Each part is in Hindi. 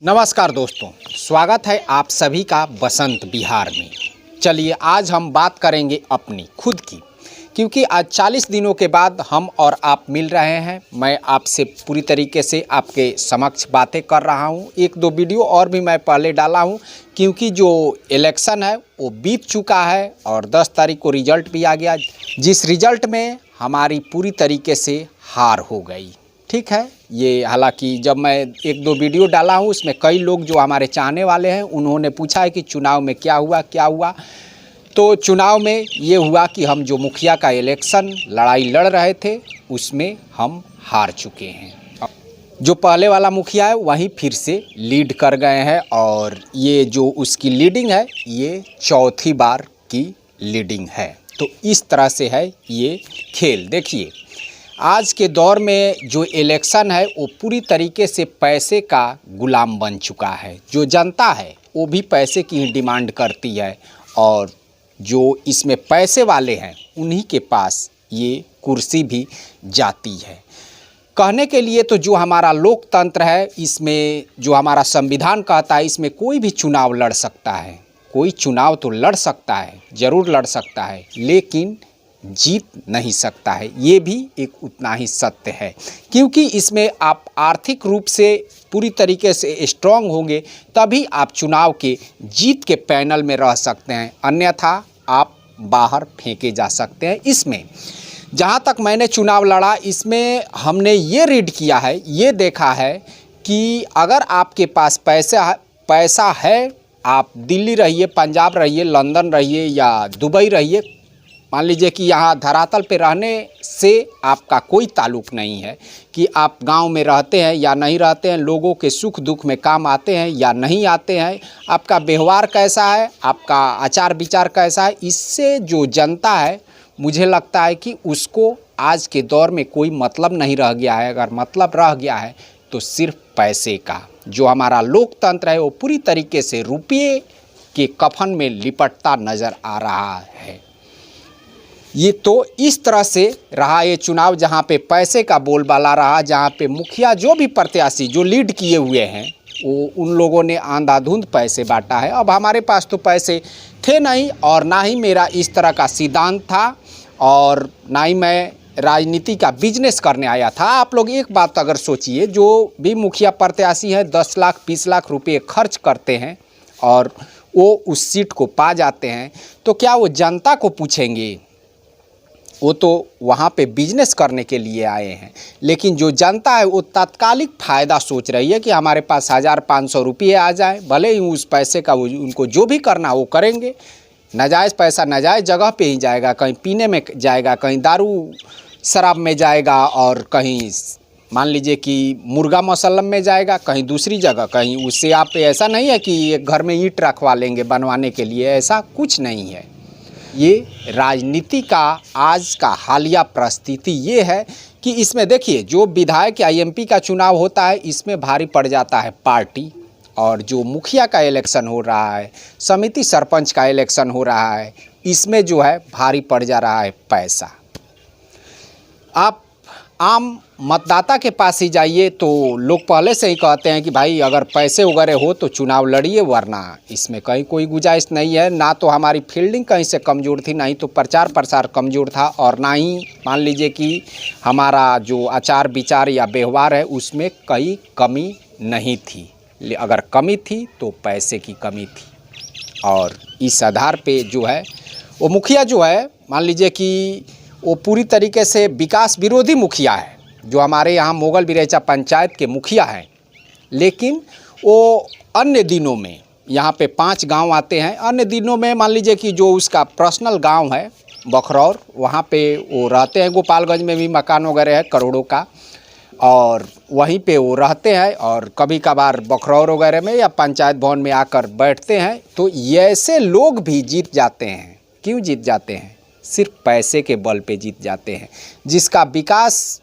नमस्कार दोस्तों, स्वागत है आप सभी का बसंत बिहार में। चलिए आज हम बात करेंगे अपनी खुद की, क्योंकि आज 40 दिनों के बाद हम और आप मिल रहे हैं। मैं आपसे पूरी तरीके से आपके समक्ष बातें कर रहा हूं। एक दो वीडियो और भी मैं पहले डाला हूं, क्योंकि जो इलेक्शन है वो बीत चुका है और 10 तारीख को रिजल्ट भी आ गया, जिस रिजल्ट में हमारी पूरी तरीके से हार हो गई। ठीक है, ये हालांकि जब मैं एक दो वीडियो डाला हूँ उसमें कई लोग जो हमारे चाहने वाले हैं उन्होंने पूछा है कि चुनाव में क्या हुआ। तो चुनाव में ये हुआ कि हम जो मुखिया का इलेक्शन लड़ाई लड़ रहे थे उसमें हम हार चुके हैं। जो पहले वाला मुखिया है वहीं फिर से लीड कर गए हैं और ये जो उसकी लीडिंग है ये चौथी बार की लीडिंग है। तो इस तरह से है ये खेल। देखिए, आज के दौर में जो इलेक्शन है वो पूरी तरीके से पैसे का गुलाम बन चुका है। जो जनता है वो भी पैसे की ही डिमांड करती है और जो इसमें पैसे वाले हैं उन्हीं के पास ये कुर्सी भी जाती है। कहने के लिए तो जो हमारा लोकतंत्र है, इसमें जो हमारा संविधान कहता है, इसमें कोई भी चुनाव लड़ सकता है। कोई चुनाव तो लड़ सकता है, ज़रूर लड़ सकता है, लेकिन जीत नहीं सकता है। ये भी एक उतना ही सत्य है, क्योंकि इसमें आप आर्थिक रूप से पूरी तरीके से स्ट्रांग होंगे तभी आप चुनाव के जीत के पैनल में रह सकते हैं, अन्यथा आप बाहर फेंके जा सकते हैं। इसमें जहाँ तक मैंने चुनाव लड़ा, इसमें हमने ये रीड किया है, ये देखा है कि अगर आपके पास पैसा है, आप दिल्ली रहिए, पंजाब रहिए, लंदन रहिए या दुबई रहिए, मान लीजिए कि यहाँ धरातल पे रहने से आपका कोई ताल्लुक़ नहीं है कि आप गांव में रहते हैं या नहीं रहते हैं, लोगों के सुख दुख में काम आते हैं या नहीं आते हैं, आपका व्यवहार कैसा है, आपका आचार विचार कैसा है, इससे जो जनता है मुझे लगता है कि उसको आज के दौर में कोई मतलब नहीं रह गया है। अगर मतलब रह गया है तो सिर्फ पैसे का। जो हमारा लोकतंत्र है वो पूरी तरीके से रुपये के कफन में लिपटता नज़र आ रहा है। ये तो इस तरह से रहा ये चुनाव, जहाँ पे पैसे का बोलबाला रहा, जहाँ पे मुखिया जो भी प्रत्याशी जो लीड किए हुए हैं वो उन लोगों ने अंधाधुंध पैसे बांटा है। अब हमारे पास तो पैसे थे नहीं और ना ही मेरा इस तरह का सिद्धांत था और ना ही मैं राजनीति का बिजनेस करने आया था। आप लोग एक बात अगर सोचिए, जो भी मुखिया प्रत्याशी हैं 10 लाख 20 लाख रुपये खर्च करते हैं और वो उस सीट को पा जाते हैं, तो क्या वो जनता को पूछेंगे? वो तो वहाँ पे बिजनेस करने के लिए आए हैं। लेकिन जो जनता है वो तात्कालिक फ़ायदा सोच रही है कि हमारे पास 1500 रुपये आ जाए, भले ही उस पैसे का वो उनको जो भी करना वो करेंगे। नाजायज़ पैसा नाजायज़ जगह पे ही जाएगा, कहीं पीने में जाएगा, कहीं दारू शराब में जाएगा और कहीं मान लीजिए कि मुर्गा मसल्लम में जाएगा, कहीं दूसरी जगह, कहीं उससे आप ऐसा नहीं है कि एक घर में ईंट रखवा लेंगे बनवाने के लिए, ऐसा कुछ नहीं है। ये राजनीति का आज का हालिया परिस्थिति ये है कि इसमें देखिए, जो विधायक या एमपी का चुनाव होता है इसमें भारी पड़ जाता है पार्टी, और जो मुखिया का इलेक्शन हो रहा है, समिति सरपंच का इलेक्शन हो रहा है, इसमें जो है भारी पड़ जा रहा है पैसा। आप आम मतदाता के पास ही जाइए तो लोग पहले से ही कहते हैं कि भाई अगर पैसे वगैरह हो तो चुनाव लड़िए, वरना इसमें कहीं कोई गुंजाइश नहीं है। ना तो हमारी फील्डिंग कहीं से कमज़ोर थी, ना ही तो प्रचार प्रसार कमज़ोर था, और ना ही मान लीजिए कि हमारा जो आचार विचार या व्यवहार है उसमें कहीं कमी नहीं थी। अगर कमी थी तो पैसे की कमी थी। और इस आधार पे जो है वो मुखिया जो है, मान लीजिए कि वो पूरी तरीके से विकास विरोधी मुखिया है। जो हमारे यहाँ मोगल बिरेचा पंचायत के मुखिया हैं, लेकिन वो अन्य दिनों में यहाँ पे 5 गांव आते हैं, अन्य दिनों में मान लीजिए कि जो उसका पर्सनल गांव है बखरौर, वहाँ पे वो रहते हैं। गोपालगंज में भी मकान वगैरह है करोड़ों का, और वहीं पे वो रहते हैं और कभी कभार बखरौर वगैरह में या पंचायत भवन में आकर बैठते हैं। तो ऐसे लोग भी जीत जाते हैं। क्यों जीत जाते हैं? सिर्फ पैसे के बल पे जीत जाते हैं। जिसका विकास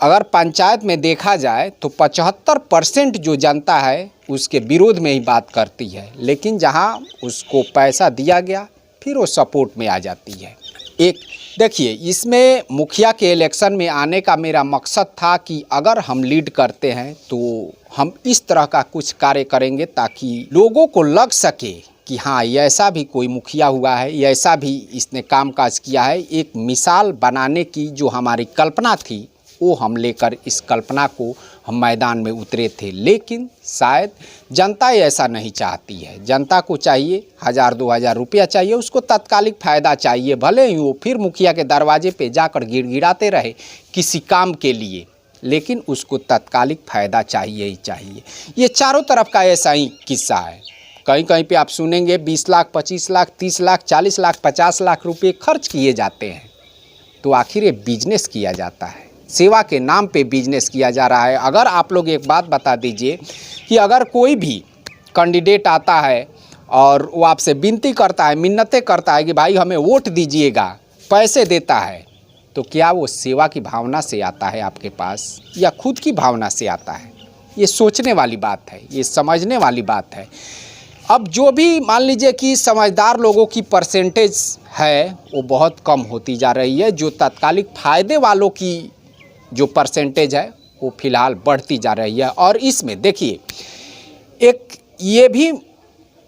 अगर पंचायत में देखा जाए तो 75% जो जनता है उसके विरोध में ही बात करती है, लेकिन जहां उसको पैसा दिया गया फिर वो सपोर्ट में आ जाती है। एक देखिए, इसमें मुखिया के इलेक्शन में आने का मेरा मकसद था कि अगर हम लीड करते हैं तो हम इस तरह का कुछ कार्य करेंगे ताकि लोगों को लग सके कि हाँ, ये ऐसा भी कोई मुखिया हुआ है, ये ऐसा भी इसने कामकाज किया है। एक मिसाल बनाने की जो हमारी कल्पना थी वो हम लेकर इस कल्पना को हम मैदान में उतरे थे, लेकिन शायद जनता ऐसा नहीं चाहती है। जनता को चाहिए 1000-2000 रुपया चाहिए, उसको तत्कालिक फ़ायदा चाहिए, भले ही वो फिर मुखिया के दरवाजे पे जाकर गिड़गिड़ाते रहे किसी काम के लिए, लेकिन उसको तत्कालिक फ़ायदा चाहिए ही चाहिए। ये चारों तरफ का ऐसा ही किस्सा है। कहीं कहीं पे आप सुनेंगे 20 लाख, 25 लाख, 30 लाख, 40 लाख, 50 लाख रुपये खर्च किए जाते हैं। तो आखिर ये बिजनेस किया जाता है, सेवा के नाम पे बिजनेस किया जा रहा है। अगर आप लोग एक बात बता दीजिए कि अगर कोई भी कैंडिडेट आता है और वो आपसे विनती करता है, मिन्नतें करता है कि भाई हमें वोट दीजिएगा, पैसे देता है, तो क्या वो सेवा की भावना से आता है आपके पास या खुद की भावना से आता है? ये सोचने वाली बात है, ये समझने वाली बात है। अब जो भी मान लीजिए कि समझदार लोगों की परसेंटेज है वो बहुत कम होती जा रही है, जो तत्कालिक फ़ायदे वालों की जो परसेंटेज है वो फ़िलहाल बढ़ती जा रही है। और इसमें देखिए, एक ये भी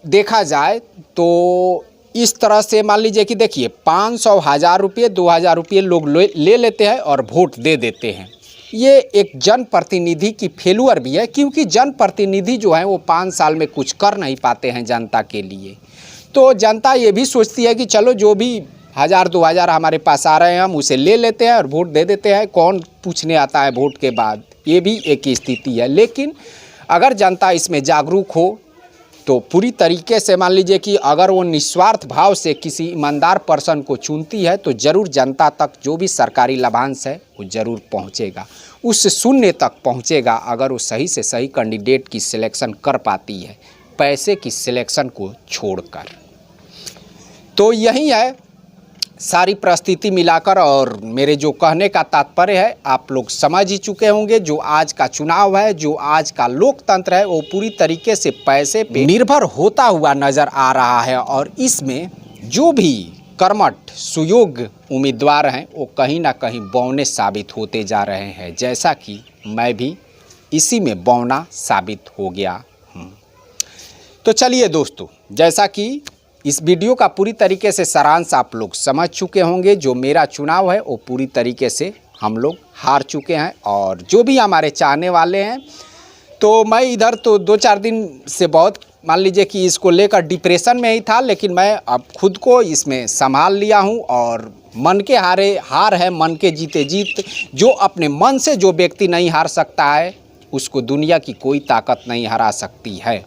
देखा जाए तो इस तरह से मान लीजिए कि देखिए 500, 1000 रुपये, 2000 रुपये लोग ले लेते हैं और वोट दे देते हैं। ये एक जनप्रतिनिधि की फेल्यूर भी है, क्योंकि जनप्रतिनिधि जो है वो 5 साल में कुछ कर नहीं पाते हैं जनता के लिए। तो जनता ये भी सोचती है कि चलो जो भी 1000-2000 हमारे पास आ रहे हैं हम उसे ले लेते हैं और वोट दे देते हैं, कौन पूछने आता है वोट के बाद। ये भी एक स्थिति है। लेकिन अगर जनता इसमें जागरूक हो तो पूरी तरीके से मान लीजिए कि अगर वो निस्वार्थ भाव से किसी ईमानदार पर्सन को चुनती है तो ज़रूर जनता तक जो भी सरकारी लाभांश है वो ज़रूर पहुंचेगा, उस शून्य तक पहुंचेगा अगर वो सही से सही कैंडिडेट की सिलेक्शन कर पाती है, पैसे की सिलेक्शन को छोड़कर। तो यही है सारी परिस्थिति मिलाकर, और मेरे जो कहने का तात्पर्य है आप लोग समझ ही चुके होंगे। जो आज का चुनाव है, जो आज का लोकतंत्र है, वो पूरी तरीके से पैसे पे निर्भर होता हुआ नज़र आ रहा है। और इसमें जो भी कर्मठ सुयोग्य उम्मीदवार हैं वो कहीं ना कहीं बौने साबित होते जा रहे हैं, जैसा कि मैं भी इसी में बौना साबित हो गया हूँ। तो चलिए दोस्तों, जैसा कि इस वीडियो का पूरी तरीके से सारांश आप लोग समझ चुके होंगे, जो मेरा चुनाव है वो पूरी तरीके से हम लोग हार चुके हैं। और जो भी हमारे चाहने वाले हैं, तो मैं इधर तो 2-4 दिन से बहुत मान लीजिए कि इसको लेकर डिप्रेशन में ही था, लेकिन मैं अब खुद को इसमें संभाल लिया हूं। और मन के हार है, मन के जीते जीत। जो अपने मन से जो व्यक्ति नहीं हार सकता है उसको दुनिया की कोई ताकत नहीं हरा सकती है।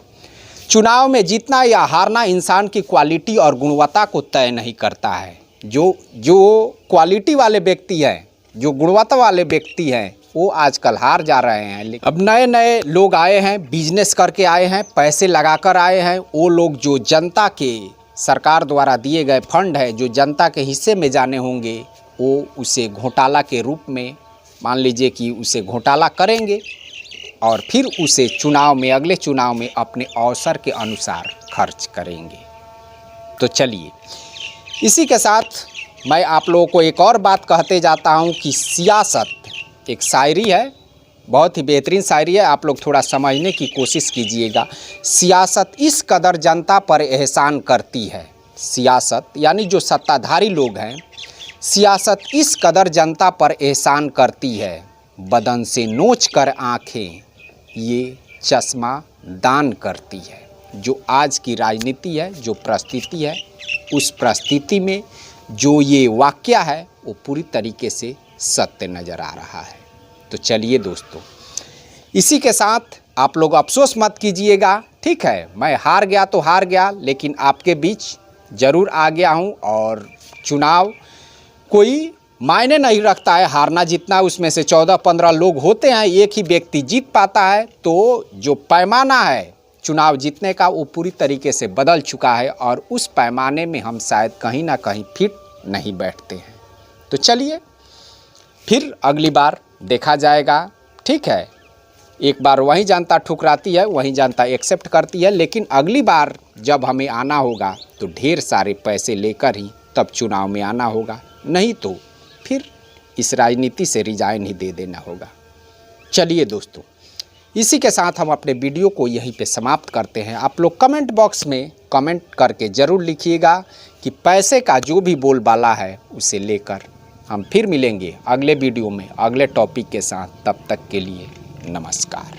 चुनाव में जीतना या हारना इंसान की क्वालिटी और गुणवत्ता को तय नहीं करता है। जो क्वालिटी वाले व्यक्ति हैं, जो गुणवत्ता वाले व्यक्ति हैं, वो आजकल हार जा रहे हैं। अब नए नए लोग आए हैं, बिजनेस करके आए हैं, पैसे लगाकर आए हैं। वो लोग जो जनता के सरकार द्वारा दिए गए फंड है, जो जनता के हिस्से में जाने होंगे, वो उसे घोटाला के रूप में मान लीजिए कि उसे घोटाला करेंगे और फिर उसे चुनाव में, अगले चुनाव में अपने अवसर के अनुसार खर्च करेंगे। तो चलिए, इसी के साथ मैं आप लोगों को एक और बात कहते जाता हूं कि सियासत एक शायरी है, बहुत ही बेहतरीन शायरी है, आप लोग थोड़ा समझने की कोशिश कीजिएगा। सियासत इस कदर जनता पर एहसान करती है, सियासत यानी जो सत्ताधारी लोग हैं, सियासत इस कदर जनता पर एहसान करती है, बदन से नोच कर आँखें ये चश्मा दान करती है। जो आज की राजनीति है, जो परिस्थिति है, उस परिस्थिति में जो ये वाकया है वो पूरी तरीके से सत्य नज़र आ रहा है। तो चलिए दोस्तों, इसी के साथ आप लोग अफसोस मत कीजिएगा, ठीक है। मैं हार गया तो हार गया, लेकिन आपके बीच ज़रूर आ गया हूँ। और चुनाव कोई मायने नहीं रखता है हारना जितना, उसमें से 14-15 लोग होते हैं, एक ही व्यक्ति जीत पाता है। तो जो पैमाना है चुनाव जीतने का वो पूरी तरीके से बदल चुका है और उस पैमाने में हम शायद कहीं ना कहीं फिट नहीं बैठते हैं। तो चलिए, फिर अगली बार देखा जाएगा, ठीक है। एक बार वहीं जनता ठुकराती है, वहीं जनता एक्सेप्ट करती है, लेकिन अगली बार जब हमें आना होगा तो ढेर सारे पैसे लेकर ही तब चुनाव में आना होगा। नहीं तो फिर इस राजनीति से रिजाइन ही दे देना होगा। चलिए दोस्तों, इसी के साथ हम अपने वीडियो को यहीं पे समाप्त करते हैं। आप लोग कमेंट बॉक्स में कमेंट करके ज़रूर लिखिएगा कि पैसे का जो भी बोलबाला है उसे लेकर हम फिर मिलेंगे अगले वीडियो में अगले टॉपिक के साथ। तब तक के लिए नमस्कार।